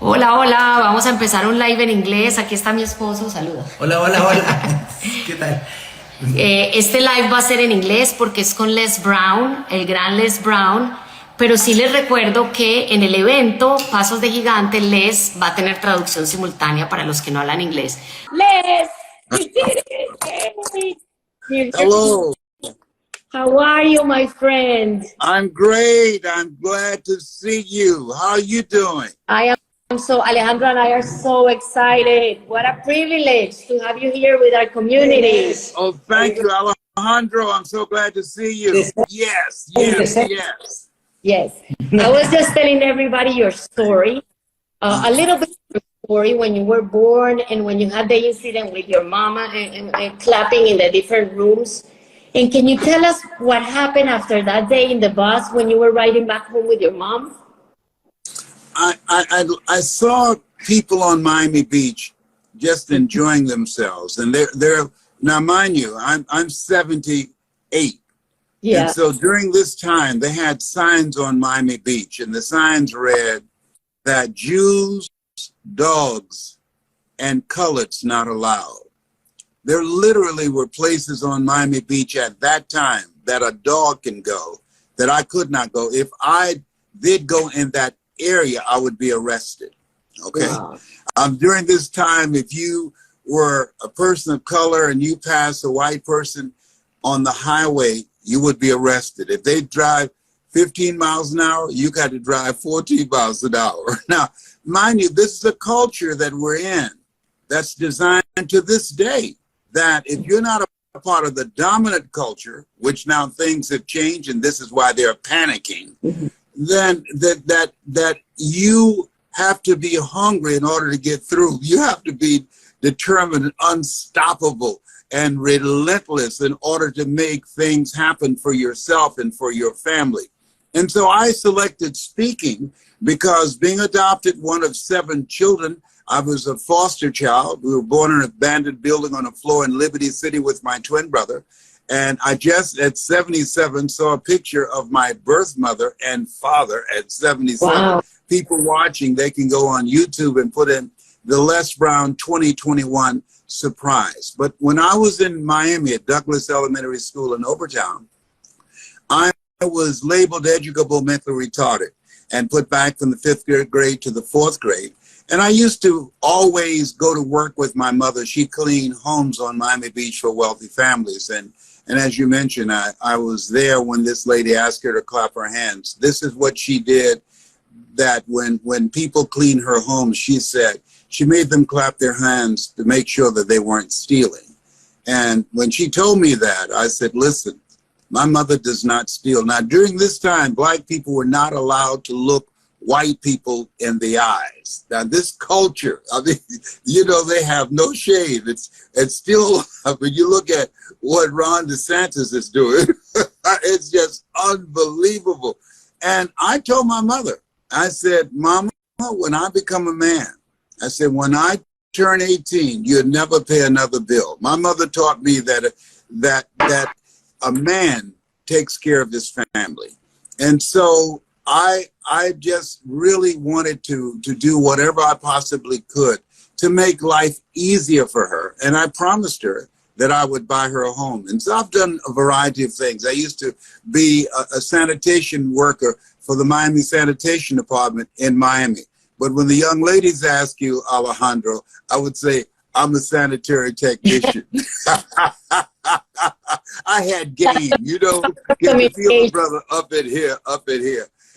Hola, hola, vamos a empezar un live en inglés. Aquí está mi esposo, saluda. Hola, hola, hola. ¿Qué tal? Este live va a ser en inglés porque es con Les Brown, el gran Les Brown, pero sí les recuerdo que en el evento Pasos de Gigante, Les va a tener traducción simultánea para los que no hablan inglés. Les, we did it! Yay! You're here. Hello, How are you, my friend? I'm great. I'm glad to see you. How are you doing? I am so, Alejandro and I are so excited. What a privilege to have you here with our community. Oh, thank you, Alejandro. I'm so glad to see you. Yes, yes, yes. Yes. I was just telling everybody your story, a little bit of your story when you were born and when you had the incident with your mama and clapping in the different rooms. And can you tell us what happened after that day in the bus when you were riding back home with your mom? I saw people on Miami Beach just enjoying themselves, and they're now, mind you, I'm 78. Yeah. And so during this time, they had signs on Miami Beach, and the signs read that Jews, dogs, and coloreds not allowed. There literally were places on Miami Beach at that time that a dog can go that I could not go. If I did go in that area, I would be arrested. Okay. Wow. During this time, if you were a person of color and you passed a white person on the highway, you would be arrested. If they drive 15 miles an hour, you got to drive 14 miles an hour. Now, mind you, this is a culture that we're in that's designed to this day, that if you're not a part of the dominant culture, which now things have changed and this is why they're panicking, then that you have to be hungry in order to get through. You have to be determined and unstoppable and relentless in order to make things happen for yourself and for your family. And so I selected speaking because, being adopted, one of 7 children, I was a foster child. We were born in an abandoned building on a floor in Liberty City with my twin brother. And I just, at 77, saw a picture of my birth mother and father at 77. Wow. People watching, they can go on YouTube and put in the Les Brown 2021 surprise. But when I was in Miami at Douglas Elementary School in Overtown, I was labeled educable mentally retarded and put back from the 5th grade to the 4th grade. And I used to always go to work with my mother. She cleaned homes on Miami Beach for wealthy families. And as you mentioned, I was there when this lady asked her to clap her hands. This is what she did, that when people cleaned her home, she said, she made them clap their hands to make sure that they weren't stealing. And when she told me that, I said, listen, my mother does not steal. Now, during this time, Black people were not allowed to look white people in the eyes. Now, this culture, I mean, you know, they have no shame. It's still, when you look at what Ron DeSantis is doing, it's just unbelievable. And I told my mother, I said, Mama, when I become a man, I said, when I turn 18, you'll never pay another bill. My mother taught me that a man takes care of his family. And so I just really wanted to do whatever I possibly could to make life easier for her. And I promised her that I would buy her a home. And so I've done a variety of things. I used to be a sanitation worker for the Miami Sanitation Department in Miami. But when the young ladies ask you, Alejandro, I would say, I'm a sanitary technician. I had game, you know, get to feel the brother up in here.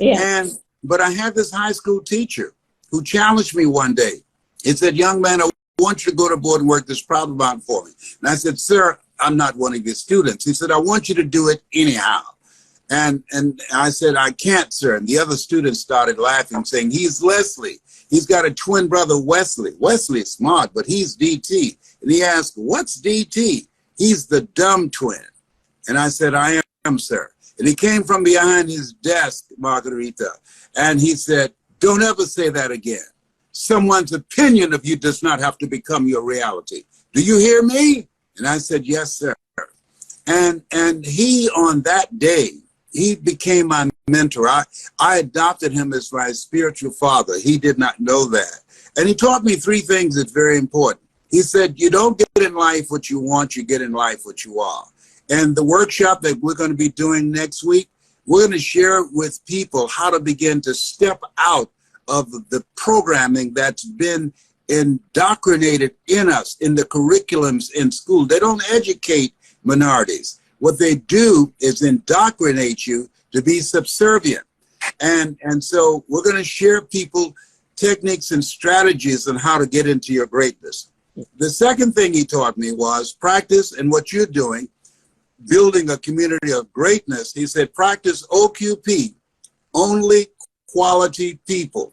Yeah. But I had this high school teacher who challenged me one day. He said, young man, I want you to go to board and work this problem out for me. And I said, sir, I'm not one of your students. He said, I want you to do it anyhow. And I said, I can't, sir. And the other students started laughing, saying, he's Leslie. He's got a twin brother, Wesley. Wesley is smart, but he's DT. And he asked, what's DT? He's the dumb twin. And I said, I am, sir. And he came from behind his desk, Margarita, and he said, don't ever say that again. Someone's opinion of you does not have to become your reality. Do you hear me? And I said, yes, sir. And he, on that day, he became my mentor. I adopted him as my spiritual father. He did not know that. And he taught me three things that's very important. He said, you don't get in life what you want, you get in life what you are. And the workshop that we're going to be doing next week, we're going to share with people how to begin to step out of the programming that's been indoctrinated in us, in the curriculums in school. They don't educate minorities. What they do is indoctrinate you to be subservient. And so we're going to share people techniques and strategies on how to get into your greatness. The second thing he taught me was practice, and what you're doing, building a community of greatness. He said, practice OQP, only quality people.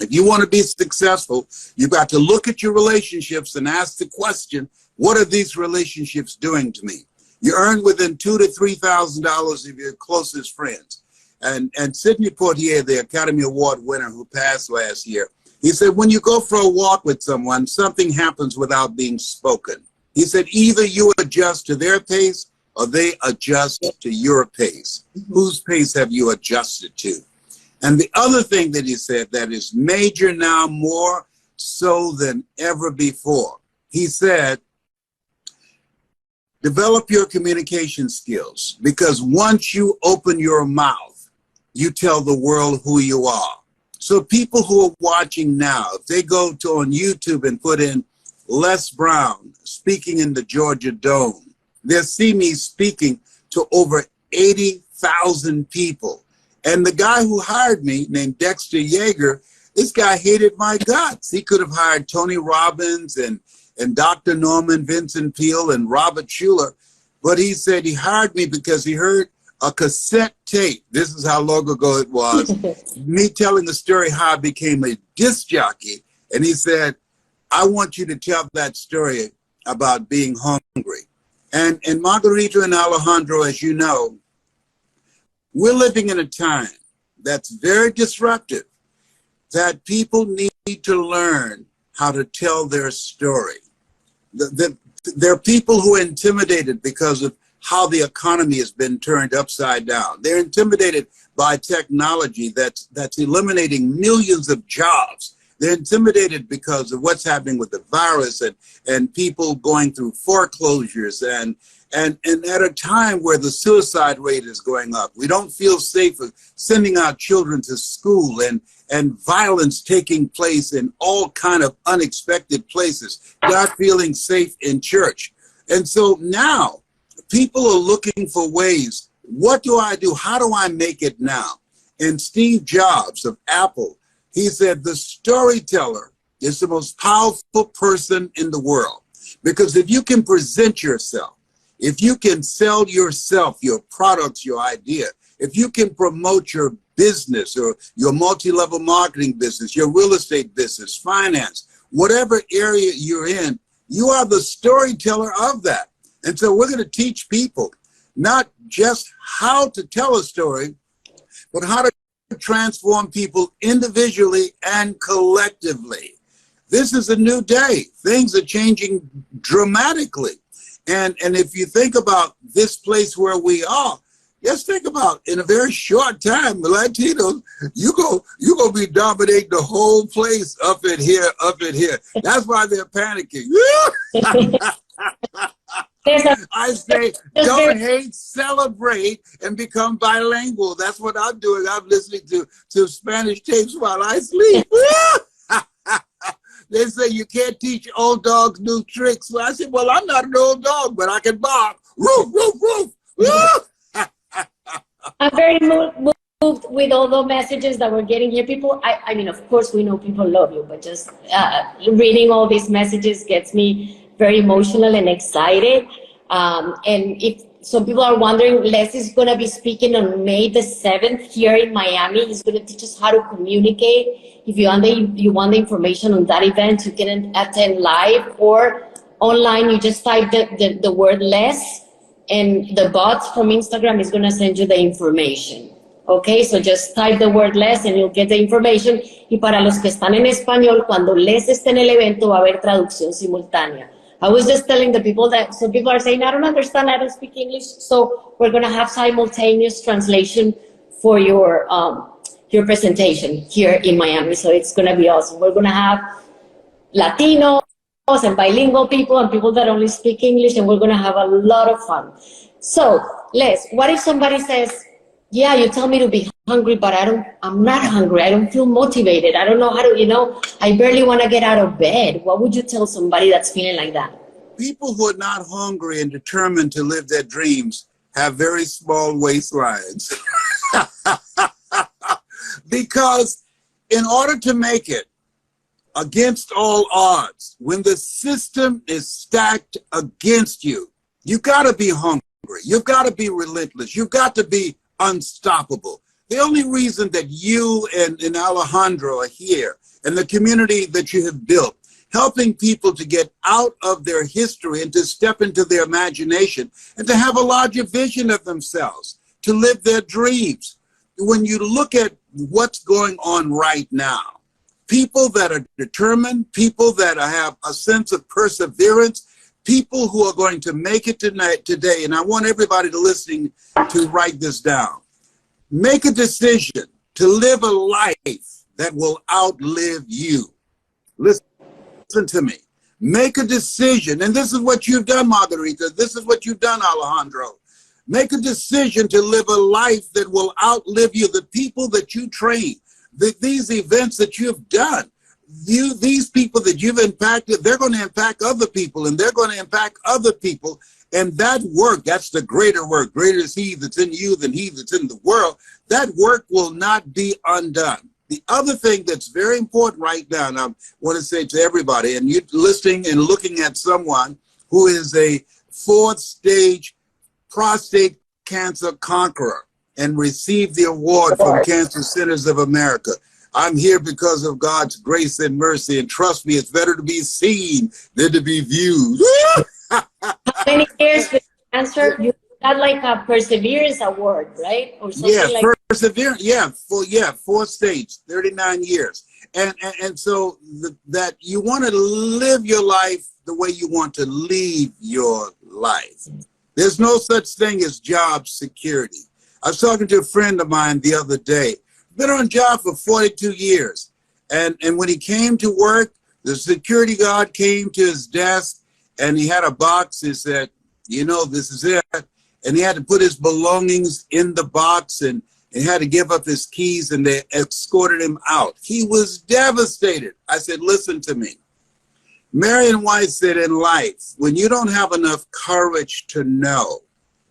If you want to be successful, you've got to look at your relationships and ask the question, what are these relationships doing to me? You earn within $2,000 to $3,000 of your closest friends. And Sidney Poitier, the Academy Award winner who passed last year, he said, when you go for a walk with someone, something happens without being spoken. He said, either you adjust to their pace or they adjust to your pace. Whose pace have you adjusted to? And the other thing that he said that is major now, more so than ever before, he said, develop your communication skills, because once you open your mouth, you tell the world who you are. So people who are watching now, if they go on YouTube and put in Les Brown speaking in the Georgia Dome, they'll see me speaking to over 80,000 people. And the guy who hired me, named Dexter Yeager, this guy hated my guts. He could have hired Tony Robbins and Dr. Norman Vincent Peale and Robert Schuller, but he said he hired me because he heard a cassette tape. This is how long ago it was. Me telling the story how I became a disc jockey. And he said, I want you to tell that story about being hungry. And Margarita and Alejandro, as you know, we're living in a time that's very disruptive, that people need to learn how to tell their story. There are people who are intimidated because of how the economy has been turned upside down. They're intimidated by technology that's eliminating millions of jobs. They're intimidated because of what's happening with the virus and people going through foreclosures and at a time where the suicide rate is going up. We don't feel safe sending our children to school and violence taking place in all kind of unexpected places, not feeling safe in church. And so now people are looking for ways. What do I do? How do I make it now? And Steve Jobs of Apple, he said, the storyteller is the most powerful person in the world. Because if you can present yourself, if you can sell yourself, your products, your idea, if you can promote your business or your multi-level marketing business, your real estate business, finance, whatever area you're in, you are the storyteller of that. And so we're going to teach people not just how to tell a story, but how to transform people individually and collectively. This is a new day. Things are changing dramatically. And if you think about this place where we are, just think about in a very short time, the Latinos, you're gonna be dominating the whole place up in here. That's why they're panicking. I say, don't hate, celebrate, and become bilingual. That's what I'm doing. I'm listening to Spanish tapes while I sleep. They say you can't teach old dogs new tricks. So I said, well, I'm not an old dog, but I can bark. Woof, woof, woof, woof. I'm very moved with all the messages that we're getting here. People, I mean, of course, we know people love you, but just reading all these messages gets me very emotional and excited. And if some people are wondering, Les is going to be speaking on May the 7th here in Miami. He's going to teach us how to communicate. If you want the information on that event, you can attend live or online. You just type the word Les, and the bot from Instagram is going to send you the information. Okay, so just type the word Les and you'll get the information. Y para los que están en español, cuando Les esté en el evento, va a haber traducción simultánea. I was just telling the people that some people are saying, I don't understand, I don't speak English. So we're going to have simultaneous translation for your presentation here in Miami. So it's going to be awesome. We're going to have Latinos and bilingual people and people that only speak English, and we're going to have a lot of fun. So, Les, what if somebody says, yeah, you tell me to be hungry, but I'm not hungry. I don't feel motivated. I don't know how to, I barely want to get out of bed. What would you tell somebody that's feeling like that? People who are not hungry and determined to live their dreams have very small waistlines. Because in order to make it against all odds, when the system is stacked against you, you've got to be hungry. You've got to be relentless. You've got to be unstoppable. The only reason that you and Alejandro are here and the community that you have built, helping people to get out of their history and to step into their imagination and to have a larger vision of themselves, to live their dreams. When you look at what's going on right now, people that are determined, people that have a sense of perseverance, people who are going to make it today, and I want everybody to listening to write this down. Make a decision to live a life that will outlive you. Listen to me. Make a decision, and this is what you've done, Margarita. This is what you've done, Alejandro. Make a decision to live a life that will outlive you. The people that you train, these events that you've done, these people that you've impacted, they're going to impact other people, and they're going to impact other people. And that work, that's the greater work. Greater is he that's in you than he that's in the world. That work will not be undone. The other thing that's very important right now, and I want to say to everybody, and you listening and looking at someone who is a 4th stage prostate cancer conqueror and received the award from Cancer Centers of America. I'm here because of God's grace and mercy, and trust me, it's better to be seen than to be viewed. How many years with cancer? You got like a perseverance award, right? Or something like perseverance. Yeah, 4th stage, 39 years. And so that you want to live your life the way you want to leave your life. There's no such thing as job security. I was talking to a friend of mine the other day. Been on job for 42 years. And when he came to work, the security guard came to his desk and he had a box. He said, this is it. And he had to put his belongings in the box, and he had to give up his keys, and they escorted him out. He was devastated. I said, listen to me. Marion White said in life, when you don't have enough courage to know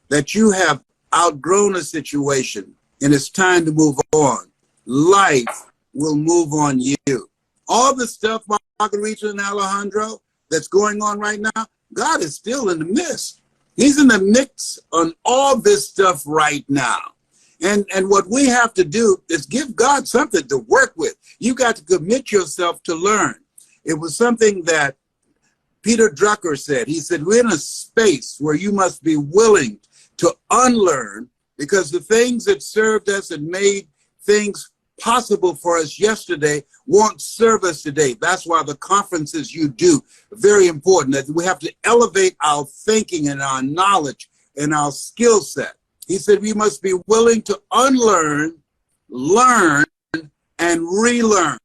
that you have outgrown a situation and it's time to move on, life will move on you. All the stuff, Margarita and Alejandro, that's going on right now, God is still in the midst. He's in the mix on all this stuff right now. And what we have to do is give God something to work with. You got to commit yourself to learn. It was something that Peter Drucker said. He said, we're in a space where you must be willing to unlearn, because the things that served us and made things possible for us yesterday won't serve us today. That's why the conferences you do are very important, that we have to elevate our thinking and our knowledge and our skill set. He said we must be willing to unlearn, learn, and relearn,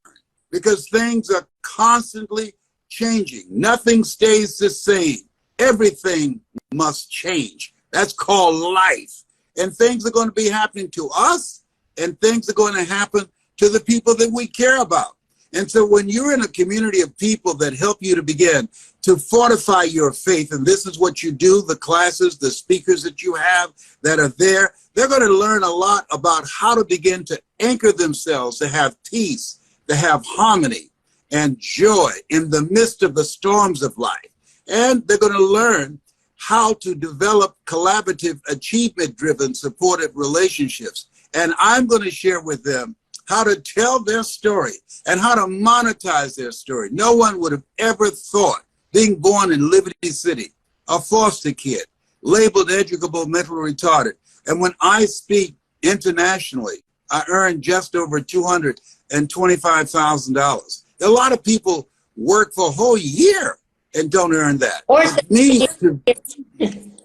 because things are constantly changing. Nothing stays the same. Everything must change. That's called life. And things are going to be happening to us, and things are going to happen to the people that we care about. And so when you're in a community of people that help you to begin to fortify your faith, and this is what you do, the classes, the speakers that you have that are there, they're going to learn a lot about how to begin to anchor themselves, to have peace, to have harmony and joy in the midst of the storms of life. And they're going to learn how to develop collaborative, achievement-driven, supportive relationships. And I'm going to share with them how to tell their story and how to monetize their story. No one would have ever thought, being born in Liberty City, a foster kid, labeled educable mentally retarded. And when I speak internationally, I earn just over $225,000. A lot of people work for a whole year and don't earn that. Or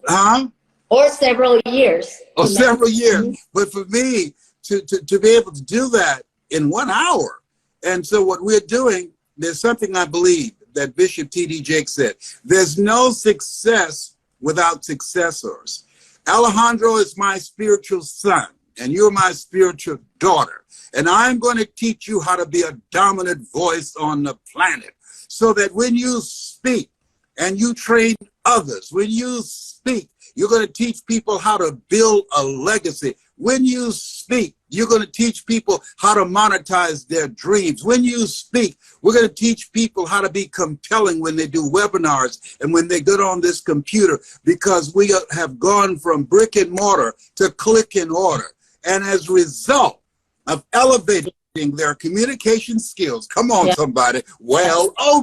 Huh? Or several years. Or several years. But for me to be able to do that in 1 hour. And so what we're doing, there's something I believe that Bishop T.D. Jakes said, there's no success without successors. Alejandro is my spiritual son, and you're my spiritual daughter. And I'm going to teach you how to be a dominant voice on the planet so that when you speak and you train others, when you speak, you're going to teach people how to build a legacy. When you speak, you're going to teach people how to monetize their dreams. When you speak, we're going to teach people how to be compelling when they do webinars and when they get on this computer, because we have gone from brick and mortar to click and order. And as a result of elevating their communication skills, come on, somebody,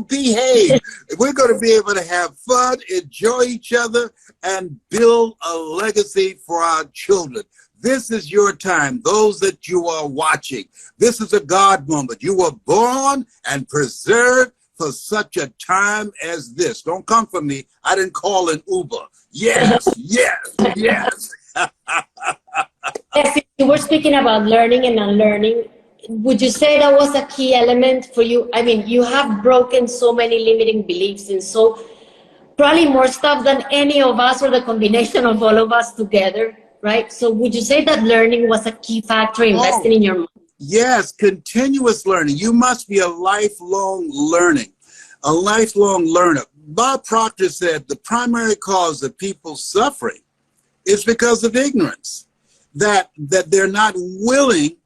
behave. We're going to be able to have fun, enjoy each other, and build a legacy for our children. This is your time, those that you are watching. This is a God moment. You were born and preserved for such a time as this. Don't come for me. I didn't call an Uber. Yes, yes, yes. Yes, you were speaking about learning and unlearning. Would you say that was a key element for you? I mean, you have broken so many limiting beliefs and so probably more stuff than any of us or the combination of all of us together, right? So would you say that learning was a key factor investing in your mind? Yes, continuous learning. You must be a lifelong learning, a lifelong learner. Bob Proctor said the primary cause of people's suffering is because of ignorance, that they're not willing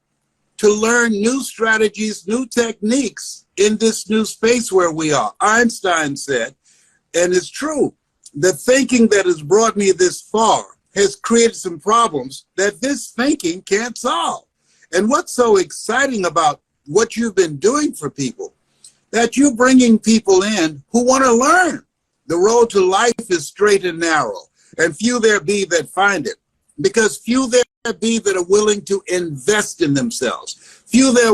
to learn new strategies, new techniques in this new space where we are. Einstein said, and it's true, the thinking that has brought me this far has created some problems that this thinking can't solve. And what's so exciting about what you've been doing for people, that you're bringing people in who want to learn. The road to life is straight and narrow, and few there be that find it, because few there be that are willing to invest in themselves. Few there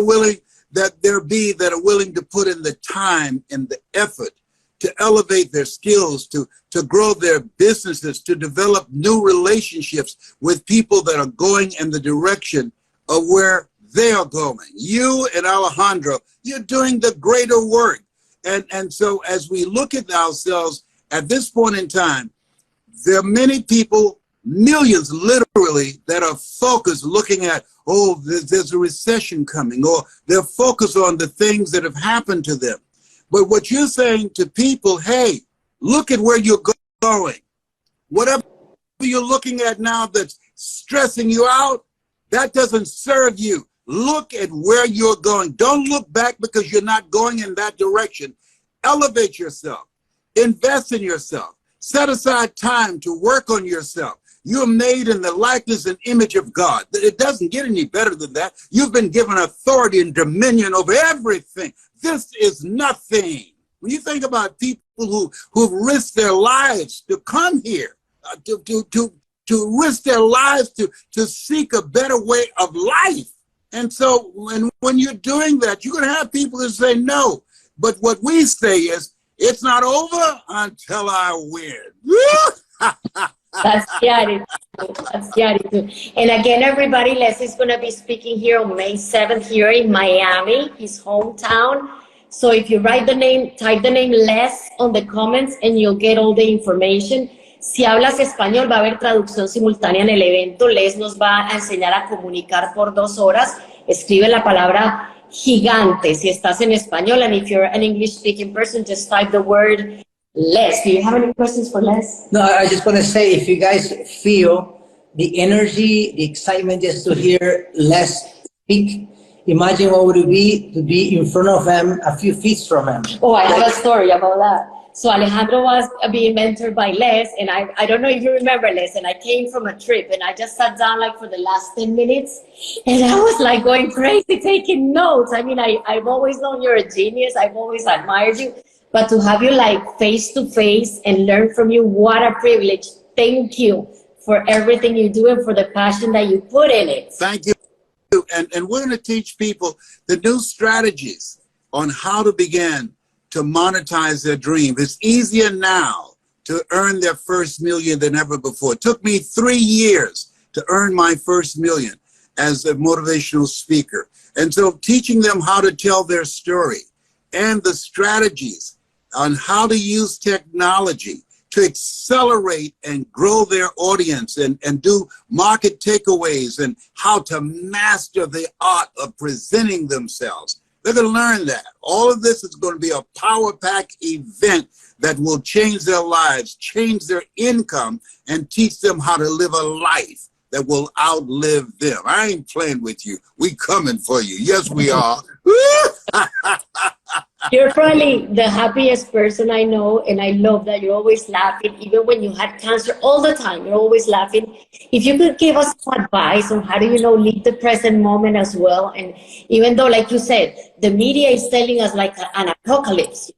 be that are willing to put in the time and the effort to elevate their skills, to grow their businesses, to develop new relationships with people that are going in the direction of where they are going. You and Alejandro, you're doing the greater work. And so as we look at ourselves at this point in time, there are many people, millions literally, that are focused looking at, oh, there's a recession coming, or they're focused on the things that have happened to them. But what you're saying to people, hey, look at where you're going. Whatever you're looking at now that's stressing you out, that doesn't serve you. Look at where you're going. Don't look back because you're not going in that direction. Elevate yourself. Invest in yourself. Set aside time to work on yourself. You're made in the likeness and image of God. It doesn't get any better than that. You've been given authority and dominion over everything. This is nothing. When you think about people who've risked their lives to come here, to risk their lives to seek a better way of life. And so when you're doing that, you're going to have people who say no. But what we say is, it's not over until I win. That's the attitude. That's the attitude. And again, everybody, Les is going to be speaking here on May 7th here in Miami, his hometown. So if you write the name, type the name Les on the comments and you'll get all the information. Si hablas español, va a haber traducción simultánea en el evento. Les nos va a enseñar a comunicar por 2 horas. Escribe la palabra gigante si estás en español. And if you're an English-speaking person, just type the word Les. Do you have any questions for Les? No, I just want to say, if you guys feel the energy, the excitement just to hear Les speak, imagine what would it be to be in front of him, a few feet from him. Oh, I have a story about that. So Alejandro was being mentored by Les, and I don't know if you remember, Les, and I came from a trip, and I just sat down like for the last 10 minutes, and I was like going crazy taking notes. I mean, I've always known you're a genius. I've always admired you. But to have you like face to face and learn from you, what a privilege. Thank you for everything you do and for the passion that you put in it. Thank you. And we're going to teach people the new strategies on how to begin to monetize their dream. It's easier now to earn their first million than ever before. It took me 3 years to earn my first million. as a motivational speaker. And so teaching them how to tell their story and the strategies on how to use technology to accelerate and grow their audience and do market takeaways and how to master the art of presenting themselves. They're going to learn that. All of this is going to be a power-pack event that will change their lives, change their income, and teach them how to live a life that will outlive them. I ain't playing with you. We coming for you. Yes, we are. You're probably the happiest person I know, and I love that you're always laughing. Even when you had cancer, all the time, you're always laughing. If you could give us some advice on how do live the present moment as well, and even though, like you said, the media is telling us like an apocalypse,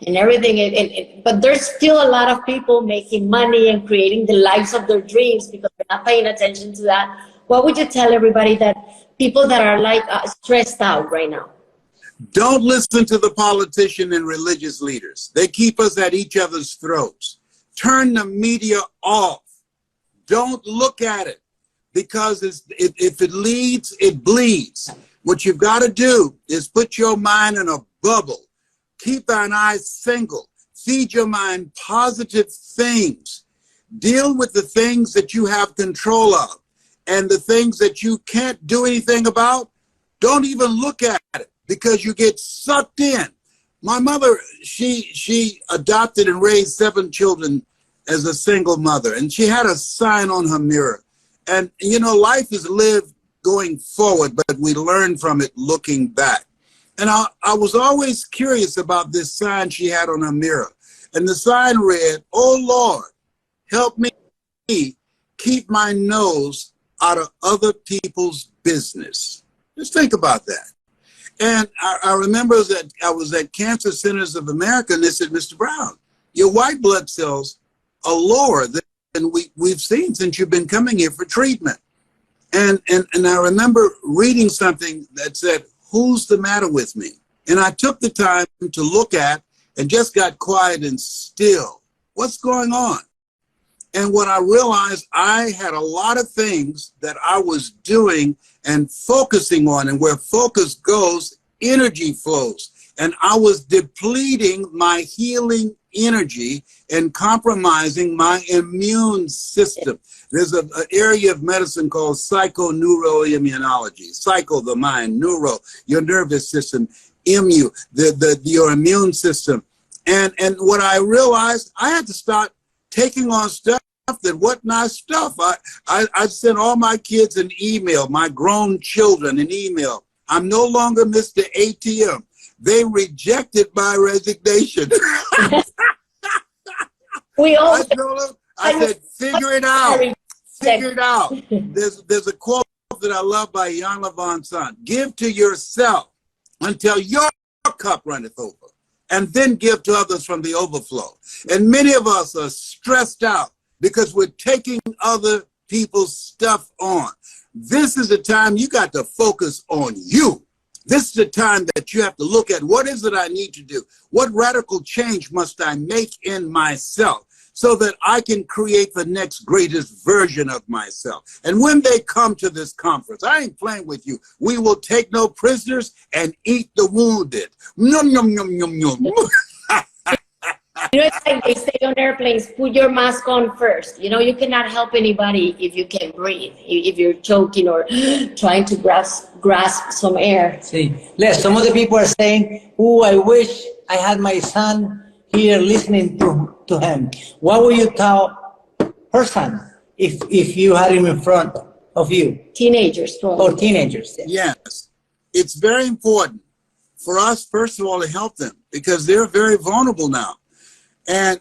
and everything, but there's still a lot of people making money and creating the lives of their dreams because they're not paying attention to that. What would you tell everybody that people that are like stressed out right now? Don't listen to the politician and religious leaders. They keep us at each other's throats. Turn the media off. Don't look at it because if it leads, it bleeds. What you've got to do is put your mind in a bubble. Keep thine eyes single. Feed your mind positive things. Deal with the things that you have control of. And the things that you can't do anything about, don't even look at it because you get sucked in. My mother, she adopted and raised 7 children as a single mother. And she had a sign on her mirror. And, life is lived going forward, but we learn from it looking back. And I was always curious about this sign she had on her mirror. And the sign read, "Oh Lord, help me keep my nose out of other people's business." Just think about that. And I remember that I was at Cancer Centers of America, and they said, "Mr. Brown, your white blood cells are lower than we've seen since you've been coming here for treatment." And I remember reading something that said, "Who's the matter with me?" And I took the time to look at and just got quiet and still. What's going on? And what I realized, I had a lot of things that I was doing and focusing on, and where focus goes, energy flows. And I was depleting my healing energy and compromising my immune system. There's an area of medicine called psychoneuroimmunology. Psycho, the mind; neuro, your nervous system; immu, your immune system. And what I realized, I had to start taking on stuff that wasn't my stuff. I sent all my kids an email, my grown children an email. "I'm no longer Mr. ATM." They rejected my resignation. I said, figure it out. Figure it out. There's a quote that I love by Jan Levon's son. "Give to yourself until your cup runneth over, and then give to others from the overflow." And many of us are stressed out because we're taking other people's stuff on. This is the time you got to focus on you. This is the time that you have to look at, what is it I need to do? What radical change must I make in myself so that I can create the next greatest version of myself? And when they come to this conference, I ain't playing with you. We will take no prisoners and eat the wounded. Nom, nom, nom, nom, nom. It's like they say on airplanes, put your mask on first. You cannot help anybody if you can't breathe, if you're choking or trying to grasp some air. See, Les, some of the people are saying, "Oh, I wish I had my son here listening to him." What would you tell her son if you had him in front of you? Teenagers, probably. Or teenagers. Yes, it's very important for us, first of all, to help them because they're very vulnerable now. And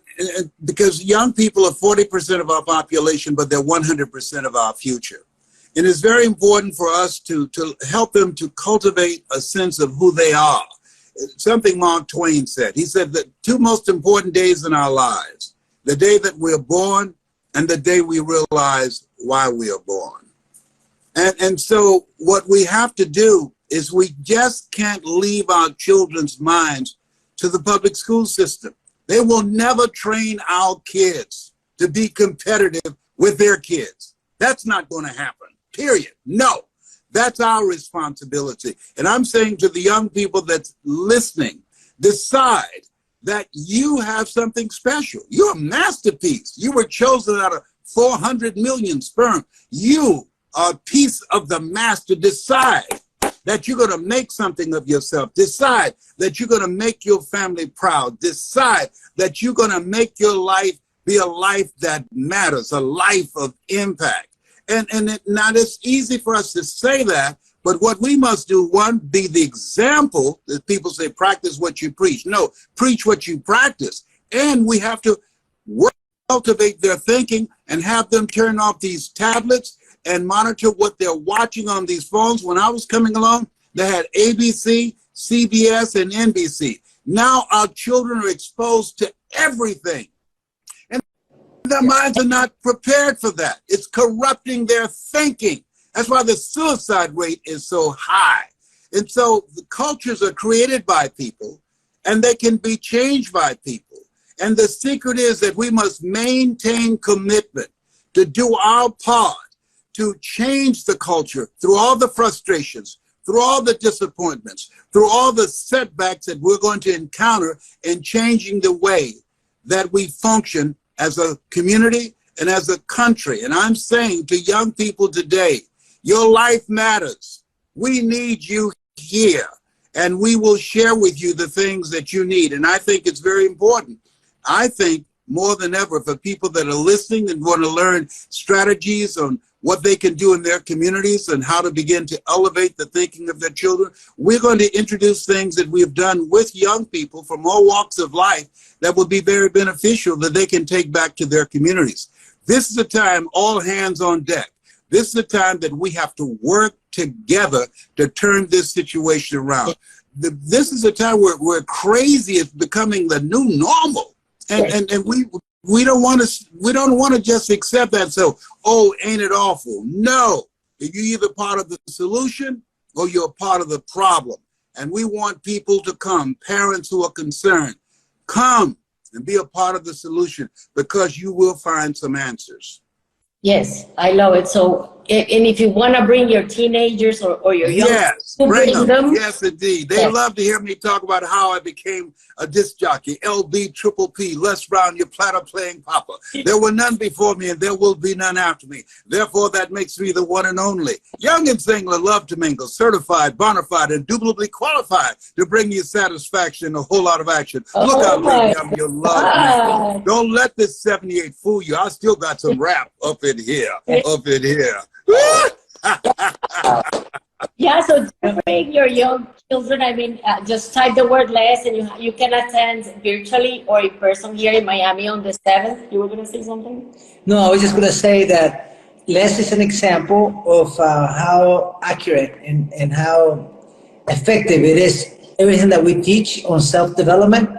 because young people are 40% of our population, but they're 100% of our future. And it's very important for us to help them to cultivate a sense of who they are. Something Mark Twain said. He said the 2 most important days in our lives, the day that we're born and the day we realize why we are born. And so what we have to do is we just can't leave our children's minds to the public school system. They will never train our kids to be competitive with their kids. That's not going to happen, period. No. That's our responsibility. And I'm saying to the young people that's listening, decide that you have something special. You're a masterpiece. You were chosen out of 400 million sperm. You are a piece of the master. Decide that you're going to make something of yourself. Decide that you're going to make your family proud. Decide that you're going to make your life be a life that matters, a life of impact. Now it's easy for us to say that, but what we must do, one, be the example. That people say, practice what you preach. No, preach what you practice. And we have to cultivate their thinking and have them turn off these tablets and monitor what they're watching on these phones. When I was coming along, they had ABC, CBS, and NBC. Now our children are exposed to everything. And their minds are not prepared for that. It's corrupting their thinking. That's why the suicide rate is so high. And so the cultures are created by people, and they can be changed by people. And the secret is that we must maintain commitment to do our part to change the culture through all the frustrations, through all the disappointments, through all the setbacks that we're going to encounter in changing the way that we function as a community and as a country. And I'm saying to young people today, your life matters. We need you here, and we will share with you the things that you need. And I think it's very important. I think more than ever for people that are listening and want to learn strategies on what they can do in their communities and how to begin to elevate the thinking of their children, we're going to introduce things that we have done with young people from all walks of life that will be very beneficial that they can take back to their communities. This is a time, all hands on deck. This is a time that we have to work together to turn this situation around. This is a time where crazy is becoming the new normal. And we don't want to just accept that. So, oh, ain't it awful? No, you're either part of the solution or you're part of the problem. And we want people to come, parents who are concerned, come and be a part of the solution, because you will find some answers. Yes, I love it. So, and if you want to bring your teenagers or your young, yes, bring them. Yes, indeed. They love to hear me talk about how I became a disc jockey, LB Triple P, Les Brown, your platter playing papa. There were none before me, and there will be none after me. Therefore, that makes me the one and only. Young and single, love to mingle, certified, bona fide, indubitably qualified to bring you satisfaction and a whole lot of action. Look out, baby, I'm your love. Don't let this 78 fool you. I still got some rap up in here, up in here. Yeah, so bring your young children. I mean, just type the word Les, and you can attend virtually or in person here in Miami on the 7th. You were going to say something? No, I was just going to say that Les is an example of how accurate and how effective it is. Everything that we teach on self-development,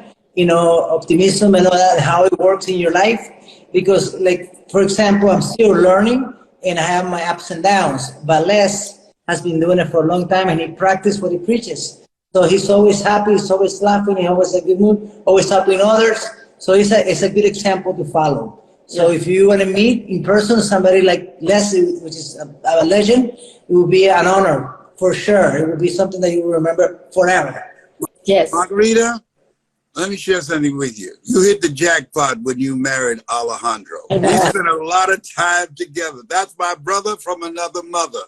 optimism and all that, how it works in your life. Because, like, for example, I'm still learning and I have my ups and downs, but Les has been doing it for a long time, and he practices what he preaches. So he's always happy, he's always laughing, he's always in a good mood, always helping others. So it's a good example to follow. So if you want to meet in person somebody like Les, which is a legend, it will be an honor for sure. It will be something that you will remember forever. Yes. Margarita, let me share something with you. You hit the jackpot when you married Alejandro. We spent a lot of time together. That's my brother from another mother.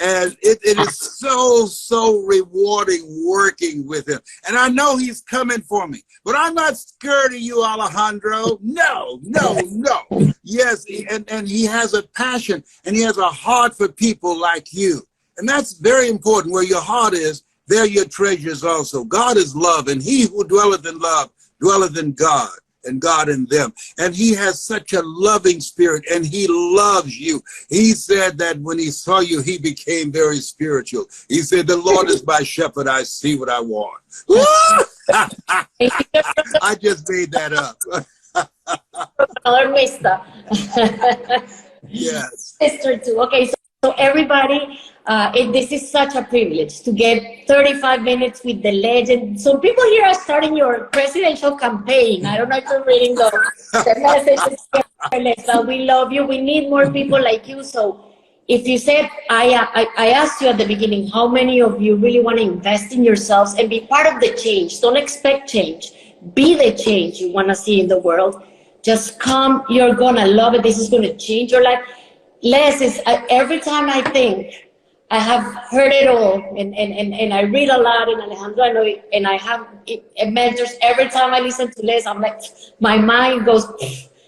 And it is so rewarding working with him. And I know he's coming for me. But I'm not scared of you, Alejandro. No. Yes, and he has a passion, and he has a heart for people like you. And that's very important. Where your heart is, there your treasure is also. God is love, and he who dwelleth in love dwelleth in God, and God in them. And he has such a loving spirit, and he loves you. He said that when he saw you, he became very spiritual. He said, the Lord is my shepherd, I see what I want. I just made that up. Mister. Yes. Sister too. Okay, so everybody, this is such a privilege to get 35 minutes with the legend. Some people here are starting your presidential campaign. I don't know if you're reading the messages, but we love you. We need more people like you. So if you said, I asked you at the beginning, how many of you really want to invest in yourselves and be part of the change? Don't expect change. Be the change you want to see in the world. Just come. You're going to love it. This is going to change your life. Les, every time I think, I have heard it all, and I read a lot, and Alejandro, I know it, and I have mentors. Every time I listen to Les, I'm like, my mind goes,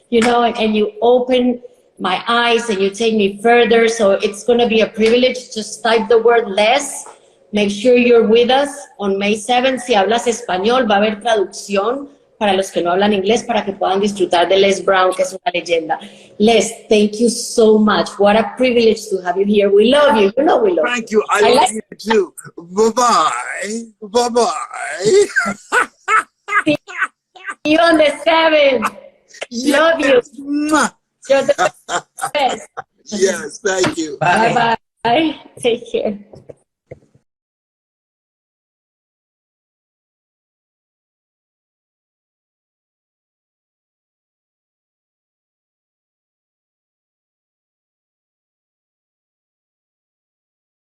you know, and you open my eyes and you take me further. So it's going to be a privilege. Just type the word Les. Make sure you're with us on May 7th. Si hablas español, va a haber traducción para los que no hablan inglés, para que puedan disfrutar de Les Brown, que es una leyenda. Les, thank you so much. What a privilege to have you here. We love you. You know we love you. Thank you. I love you too. Bye-bye. Bye-bye. See you on the 7th. Yes. Love you. Mwah. You're the best. Yes, thank you. Bye. Bye-bye. Take care.